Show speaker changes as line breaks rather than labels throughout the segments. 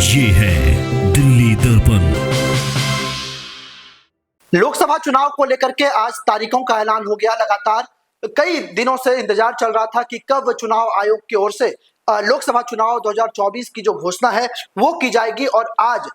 ये है दिल्ली दर्पण।
लोकसभा चुनाव को लेकर के आज तारीखों का ऐलान हो गया। लगातार कई दिनों से इंतजार चल रहा था कि कब चुनाव आयोग की ओर से लोकसभा चुनाव 2024 की जो घोषणा है वो की जाएगी। और आज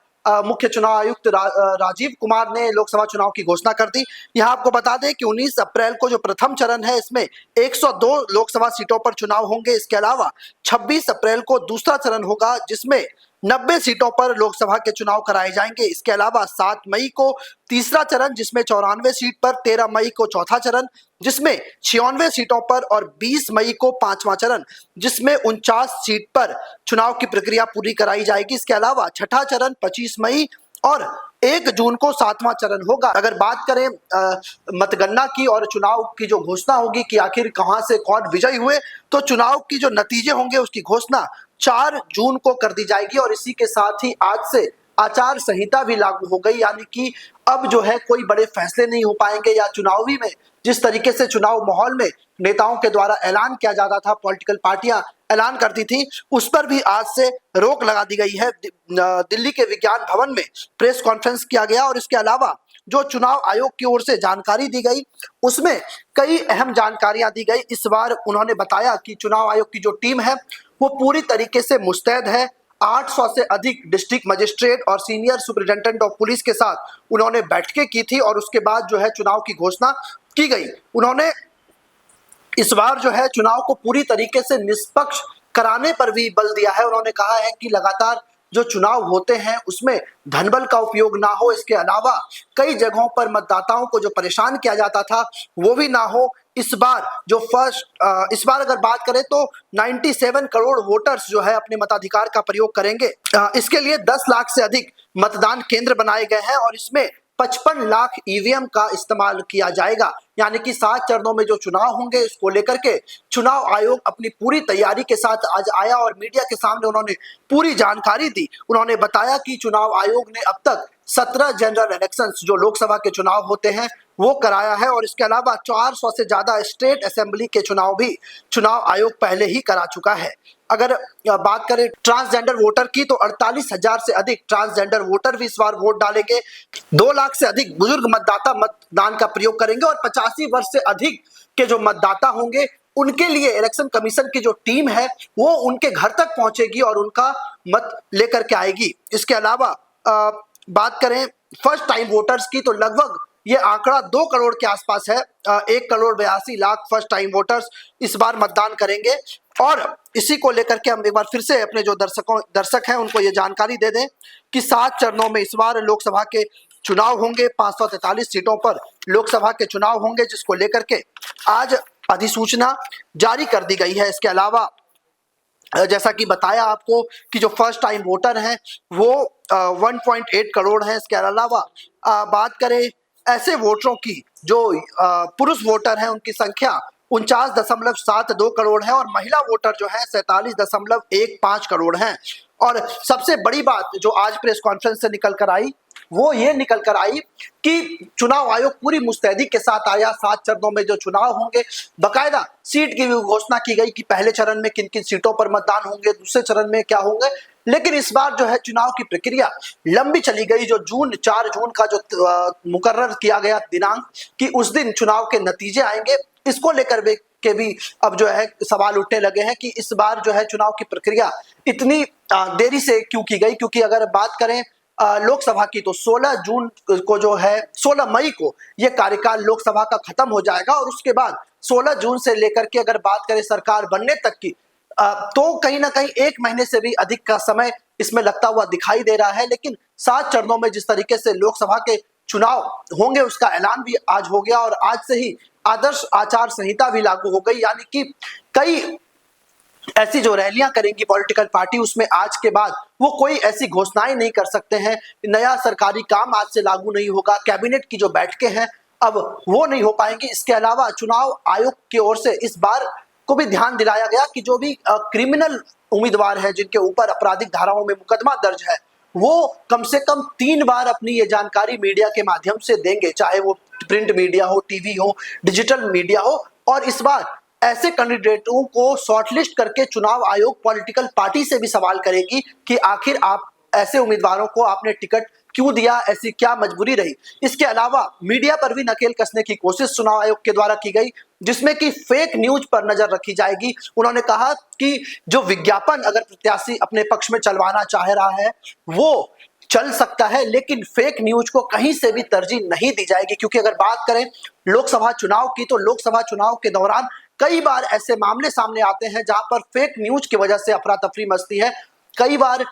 मुख्य चुनाव आयुक्त राजीव कुमार ने लोकसभा चुनाव की घोषणा कर दी। यहाँ आपको बता दें कि 19 अप्रैल को जो प्रथम चरण है इसमें 102 लोकसभा सीटों पर चुनाव होंगे। इसके अलावा 26 अप्रैल को दूसरा चरण होगा जिसमें 90 सीटों पर लोकसभा के चुनाव कराए जाएंगे। इसके अलावा 7 मई को तीसरा चरण जिसमें 94 सीट पर, 13 मई को चौथा चरण जिसमें 96 सीटों पर और 20 मई को पांचवा चरण जिसमें 49 सीट पर चुनाव की प्रक्रिया पूरी कराई जाएगी। इसके अलावा छठा चरण 25 मई और 1 जून को 7वां चरण होगा। अगर बात करें मतगणना की और चुनाव की जो घोषणा होगी कि आखिर कहां से कौन विजयी हुए, तो चुनाव की जो नतीजे होंगे उसकी घोषणा 4 जून को कर दी जाएगी। और इसी के साथ ही आज से आचार संहिता भी लागू हो गई, यानी कि अब जो है कोई बड़े फैसले नहीं हो पाएंगे या चुनावी में जिस तरीके से चुनाव माहौल में नेताओं के द्वारा ऐलान किया जाता था, पॉलिटिकल पार्टियां ऐलान करती थी, उस पर भी आज से रोक लगा दी गई है। दिल्ली के विज्ञान भवन में प्रेस कॉन्फ्रेंस किया गया और इसके अलावा जो चुनाव आयोग की ओर से जानकारी दी गई उसमें कई अहम जानकारियां दी गई। इस बार उन्होंने बताया कि चुनाव आयोग की जो टीम है वो पूरी तरीके से मुस्तैद है। 800 से अधिक डिस्ट्रिक्ट मजिस्ट्रेट और सीनियर सुपरिटेंडेंट ऑफ पुलिस के साथ उन्होंने बैठकें की थी और उसके बाद जो है चुनाव की घोषणा की गई। उन्होंने इस बार जो है चुनाव को पूरी तरीके से निष्पक्ष कराने पर भी बल दिया है। उन्होंने कहा है कि लगातार जो चुनाव होते हैं उसमें धनबल का उपयोग ना हो। इसके अलावा कई जगहों पर मतदाताओं को जो परेशान किया जाता था वो भी ना हो। इस बार अगर बात करें तो 97 करोड़ वोटर्स जो है अपने मताधिकार का प्रयोग करेंगे। इसके लिए 10 लाख से अधिक मतदान केंद्र बनाए गए हैं और इसमें 55 लाख ईवीएम का इस्तेमाल किया जाएगा। यानी कि 7 चरणों में जो चुनाव होंगे इसको लेकर के चुनाव आयोग अपनी पूरी तैयारी के साथ आज आया और मीडिया के सामने उन्होंने पूरी जानकारी दी। उन्होंने बताया कि चुनाव आयोग ने अब तक 17 जनरल इलेक्शंस जो लोकसभा के चुनाव होते हैं वो कराया है और इसके अलावा 400 से ज्यादा स्टेट असेंबली के चुनाव भी चुनाव आयोग पहले ही करा चुका है। अगर बात करें ट्रांसजेंडर वोटर की तो 48,000 से अधिक ट्रांसजेंडर वोटर भी इस बार वोट डालेंगे। 2 लाख से अधिक बुजुर्ग मतदाता मतदान का प्रयोग करेंगे और 85 वर्ष से अधिक के जो मतदाता होंगे उनके लिए इलेक्शन कमीशन की जो टीम है वो उनके घर तक पहुंचेगी और उनका मत लेकर के आएगी। इसके अलावा बात करें फर्स्ट टाइम वोटर्स की तो लगभग ये आंकड़ा 2 करोड़ के आसपास है। 1 crore 82 lakh first time voters इस बार मतदान करेंगे। और इसी को लेकर के हम एक बार फिर से अपने जो दर्शक हैं उनको ये जानकारी दे दें कि 7 चरणों में इस बार लोकसभा के चुनाव होंगे। 543 सीटों पर लोकसभा के चुनाव होंगे जिसको लेकर के आज अधिसूचना जारी कर दी गई है। इसके अलावा जैसा कि बताया आपको कि जो फर्स्ट टाइम वोटर हैं वो 1.8 करोड़ हैं। इसके अलावा बात करें ऐसे वोटरों की जो पुरुष वोटर हैं उनकी संख्या 49.72 करोड़ है और महिला वोटर जो है 47.15 करोड़ हैं। और सबसे बड़ी बात जो आज प्रेस कॉन्फ्रेंस से निकल कर आई वो ये निकल कर आई कि चुनाव आयोग पूरी मुस्तैदी के साथ आया। 7 चरणों में जो चुनाव होंगे बकायदा सीट की भी घोषणा की गई कि पहले चरण में किन किन सीटों पर मतदान होंगे, दूसरे चरण में क्या होंगे। लेकिन इस बार जो है चुनाव की प्रक्रिया लंबी चली गई। जो 4 जून का जो मुकर्रर किया गया दिनांक कि उस दिन चुनाव के नतीजे आएंगे, इसको लेकर के भी अब जो है सवाल उठने लगे हैं कि इस बार जो है चुनाव की प्रक्रिया इतनी देरी से क्यों की गई। क्योंकि अगर बात करें लोकसभा की तो 16 जून को जो है 16 मई को यह कार्यकाल लोकसभा का खत्म हो जाएगा और उसके बाद 16 जून से लेकर के अगर बात करें सरकार बनने तक की तो कहीं ना कहीं 1 महीने से भी अधिक का समय इसमें लगता हुआ दिखाई दे रहा है। लेकिन 7 चरणों में जिस तरीके से लोकसभा के चुनाव होंगे उसका ऐलान भी आज हो गया और आज से ही आदर्श आचार संहिता भी लागू हो गई। यानी कि कई ऐसी जो रैलियां करेंगी पॉलिटिकल पार्टी उसमें आज के बाद वो कोई ऐसी घोषणाएं नहीं कर सकते हैं। नया सरकारी काम आज से लागू नहीं होगा। कैबिनेट की जो बैठकें हैं अब वो नहीं हो पाएंगी। इसके अलावा चुनाव आयोग की ओर से इस बार को भी ध्यान दिलाया गया कि जो भी क्रिमिनल उम्मीदवार हैं जिनके ऊपर आपराधिक धाराओं में मुकदमा दर्ज है वो कम से कम 3 बार अपनी ये जानकारी मीडिया के माध्यम से देंगे, चाहे वो प्रिंट मीडिया हो, टीवी हो, डिजिटल मीडिया हो। और इस बार ऐसे कैंडिडेटों को शॉर्टलिस्ट करके चुनाव आयोग पॉलिटिकल पार्टी से भी सवाल करेगी कि आखिर आप ऐसे उम्मीदवारों को आपने टिकट क्यों दिया, ऐसी क्या मजबूरी रही। इसके अलावा मीडिया पर भी नकेल कसने की कोशिश चुनाव आयोग के द्वारा की गई, जिसमें कि फेक न्यूज पर नजर रखी जाएगी। उन्होंने कहा कि जो विज्ञापन अगर प्रत्याशी अपने पक्ष में चलवाना चाह रहा है वो चल सकता है, लेकिन फेक न्यूज को कहीं से भी तरजीह नहीं दी जाएगी। क्योंकि अगर बात करें लोकसभा चुनाव की, तो लोकसभा चुनाव के दौरान कई बार ऐसे मामले सामने आते हैं जहां पर फेक न्यूज की वजह से अफरा तफरी मचती है। कई बार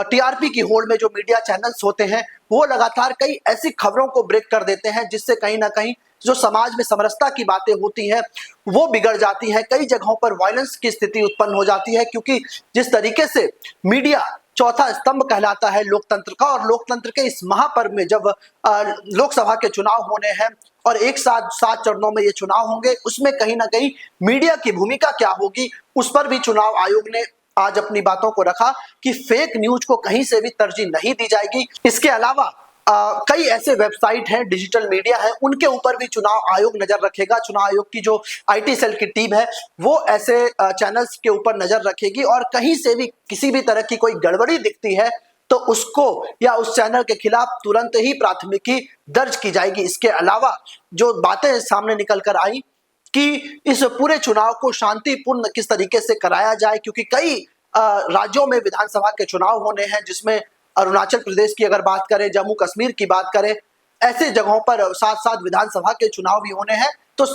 टीआरपी की होड़ में जो मीडिया चैनल्स होते हैं वो लगातार कई ऐसी खबरों को ब्रेक कर देते हैं जिससे कहीं ना कहीं जो समाज में समरसता की बातें होती हैं वो बिगड़ जाती है। कई जगहों पर वायलेंस की स्थिति उत्पन्न हो जाती है, क्योंकि जिस तरीके से मीडिया चौथा स्तंभ कहलाता है लोकतंत्र का, और लोकतंत्र के इस महापर्व में जब लोकसभा के चुनाव होने हैं और एक साथ 7 चरणों में ये चुनाव होंगे, उसमें कहीं ना कहीं मीडिया की भूमिका क्या होगी उस पर भी चुनाव आयोग ने आज अपनी बातों को रखा कि फेक न्यूज को कहीं से भी तरजीह नहीं दी जाएगी। इसके अलावा कई ऐसे वेबसाइट हैं, डिजिटल मीडिया है, उनके ऊपर भी चुनाव आयोग नजर रखेगा। चुनाव आयोग की जो आईटी सेल की टीम है वो ऐसे चैनल्स के ऊपर नजर रखेगी, और कहीं से भी किसी भी तरह की कोई गड़बड़ी दिखती है तो उसको या उस चैनल के खिलाफ तुरंत ही प्राथमिकी दर्ज की जाएगी। इसके अलावा जो बातें सामने निकल कर आई कि इस पूरे चुनाव को शांतिपूर्ण किस तरीके से कराया जाए, क्योंकि कई राज्यों में विधानसभा के चुनाव होने हैं, जिसमें अरुणाचल प्रदेश की अगर बात करें, जम्मू कश्मीर की बात करें, ऐसे जगहों पर साथ साथ विधानसभा के चुनाव भी होने हैं। तो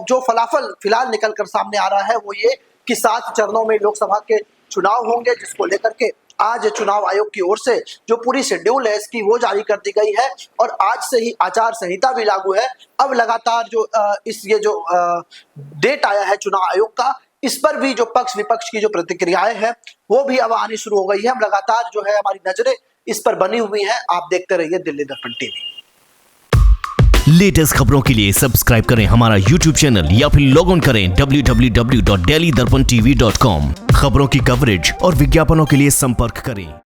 जो फलाफल फिलहाल निकल कर सामने आ रहा है वो ये कि 7 चरणों में लोकसभा के चुनाव होंगे, जिसको लेकर के आज चुनाव आयोग की ओर से जो पूरी शेड्यूल है इसकी वो जारी कर दी गई है, और आज से ही आचार संहिता भी लागू है। अब लगातार जो ये जो डेट आया है चुनाव आयोग का, इस पर भी जो पक्ष विपक्ष की जो प्रतिक्रियाएं हैं वो भी अब आनी शुरू हो गई है। हम लगातार जो है हमारी नजरें इस पर बनी हुई हैं। आप देखते रहिए दिल्ली दर्पण टीवी।
लेटेस्ट खबरों के लिए सब्सक्राइब करें हमारा YouTube चैनल या फिर लॉग ऑन करें www.delhidarpantv.com। खबरों की कवरेज और विज्ञापनों के लिए संपर्क करें।